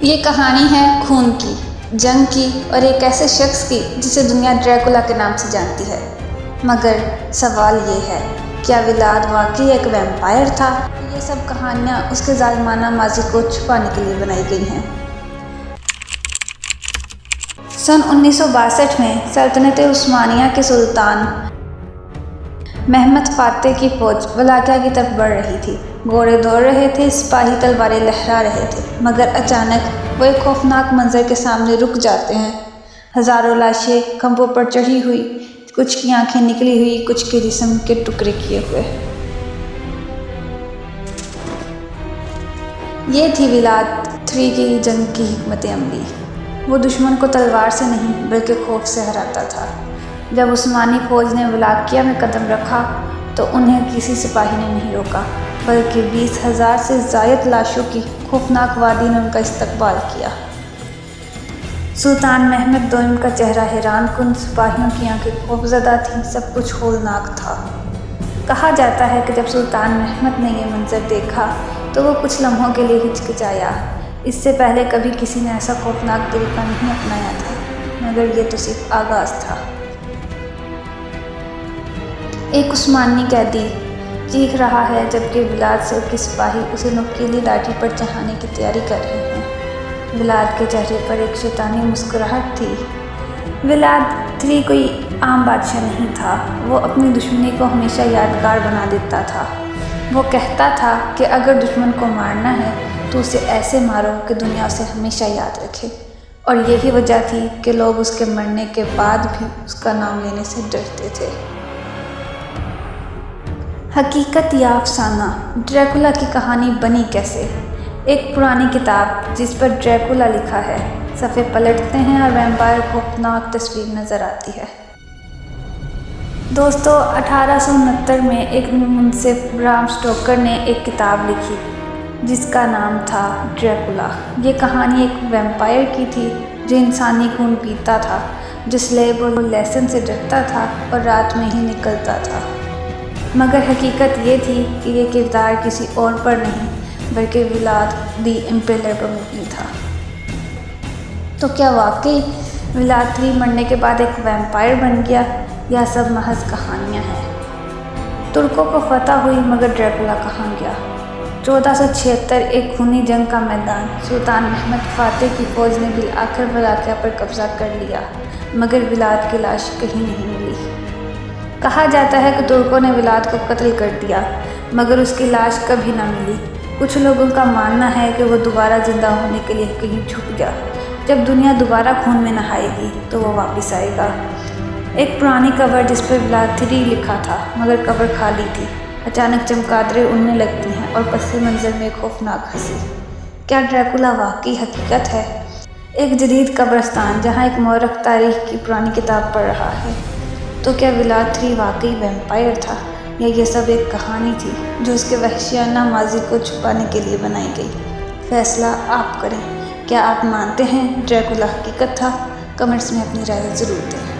یہ کہانی ہے خون کی، جنگ کی اور ایک ایسے شخص کی جسے دنیا ڈریکولا کے نام سے جانتی ہے۔ مگر سوال یہ ہے، کیا ولاد واقعی ایک ویمپائر تھا؟ یہ سب کہانیاں اس کے ظالمانہ ماضی کو چھپانے کے لیے بنائی گئی ہیں۔ سن 1962 میں سلطنت عثمانیہ کے سلطان محمد فاتح کی فوج ولاقہ کی طرف بڑھ رہی تھی۔ گھوڑے دوڑ رہے تھے، سپاہی تلواریں لہرا رہے تھے، مگر اچانک وہ ایک خوفناک منظر کے سامنے رک جاتے ہیں۔ ہزاروں لاشیں کھمبوں پر چڑھی ہوئی، کچھ کی آنکھیں نکلی ہوئی، کچھ کے جسم کے ٹکڑے کیے ہوئے۔ یہ تھی ولاد 3 کی جنگ کی حکمت عملی۔ وہ دشمن کو تلوار سے نہیں بلکہ خوف سے ہراتا تھا۔ جب عثمانی فوج نے ولاقیہ میں قدم رکھا تو انہیں کسی سپاہی نے نہیں روکا، بلکہ 20,000 سے زائد لاشوں کی خوفناک وادی نے ان کا استقبال کیا۔ سلطان محمد دوئم کا چہرہ حیران کن، سپاہیوں کی آنکھیں خوفزدہ تھیں، سب کچھ ہولناک تھا۔ کہا جاتا ہے کہ جب سلطان محمد نے یہ منظر دیکھا تو وہ کچھ لمحوں کے لیے ہچکچایا۔ اس سے پہلے کبھی کسی نے ایسا خوفناک طریقہ نہیں اپنایا تھا، مگر یہ تو صرف آغاز تھا۔ ایک عثمانی قیدی چیخ رہا ہے جبکہ ولاد سے کے سپاہی اسے نوکیلی لاٹھی پر چڑھانے کی تیاری کر رہے ہیں۔ ولاد کے چہرے پر ایک شیطانی مسکراہٹ تھی۔ ولاد 3 کوئی عام بادشاہ نہیں تھا، وہ اپنی دشمنی کو ہمیشہ یادگار بنا دیتا تھا۔ وہ کہتا تھا کہ اگر دشمن کو مارنا ہے تو اسے ایسے مارو کہ دنیا اسے ہمیشہ یاد رکھے، اور یہی وجہ تھی کہ لوگ اس کے مرنے کے بعد بھی اس کا نام لینے سے ڈرتے تھے۔ حقیقت یا افسانہ؟ ڈریکولا کی کہانی بنی کیسے؟ ایک پرانی کتاب جس پر ڈریکولا لکھا ہے، صفحے پلٹتے ہیں اور ویمپائر خوفناک تصویر نظر آتی ہے۔ دوستو، 1869 میں ایک منصف برام سٹوکر نے ایک کتاب لکھی جس کا نام تھا ڈریکولا۔ یہ کہانی ایک ویمپائر کی تھی جو انسانی خون پیتا تھا، جو سلیب اور لیسن سے ڈرتا تھا اور رات میں ہی نکلتا تھا۔ مگر حقیقت یہ تھی کہ یہ کردار کسی اور پر نہیں بلکہ ولاد دی امپیلر پر مبنی تھا۔ تو کیا واقعی ولاد 3 مرنے کے بعد ایک ویمپائر بن گیا، یا سب محض کہانیاں ہیں؟ ترکوں کو فتح ہوئی مگر ڈریکولا کہاں گیا؟ 1476 ایک خونی جنگ کا میدان، سلطان محمد فاتح کی فوج نے بالآخر ولاقہ پر قبضہ کر لیا، مگر ولاد کی لاش کہیں نہیں ملی۔ کہا جاتا ہے کہ ترکوں نے ولاد کو قتل کر دیا، مگر اس کی لاش کبھی نہ ملی۔ کچھ لوگوں کا ماننا ہے کہ وہ دوبارہ زندہ ہونے کے لیے کہیں چھپ گیا۔ جب دنیا دوبارہ خون میں نہائے گی تو وہ واپس آئے گا۔ ایک پرانی قبر جس پر ولاد 3 لکھا تھا، مگر قبر خالی تھی۔ اچانک چمگادڑیں اڑنے لگتی ہیں اور پس منظر میں ایک خوفناک ہنسی۔ کیا ڈریکولا واقعی حقیقت ہے؟ ایک جدید قبرستان جہاں ایک مورخ تاریخ کی پرانی کتاب پڑھ رہا ہے۔ تو کیا ولاد 3 واقعی ویمپائر تھا، یا یہ سب ایک کہانی تھی جو اس کے وحشیانہ ماضی کو چھپانے کے لیے بنائی گئی؟ فیصلہ آپ کریں۔ کیا آپ مانتے ہیں ڈریکولا حقیقت تھا؟ کمنٹس میں اپنی رائے ضرور دیں۔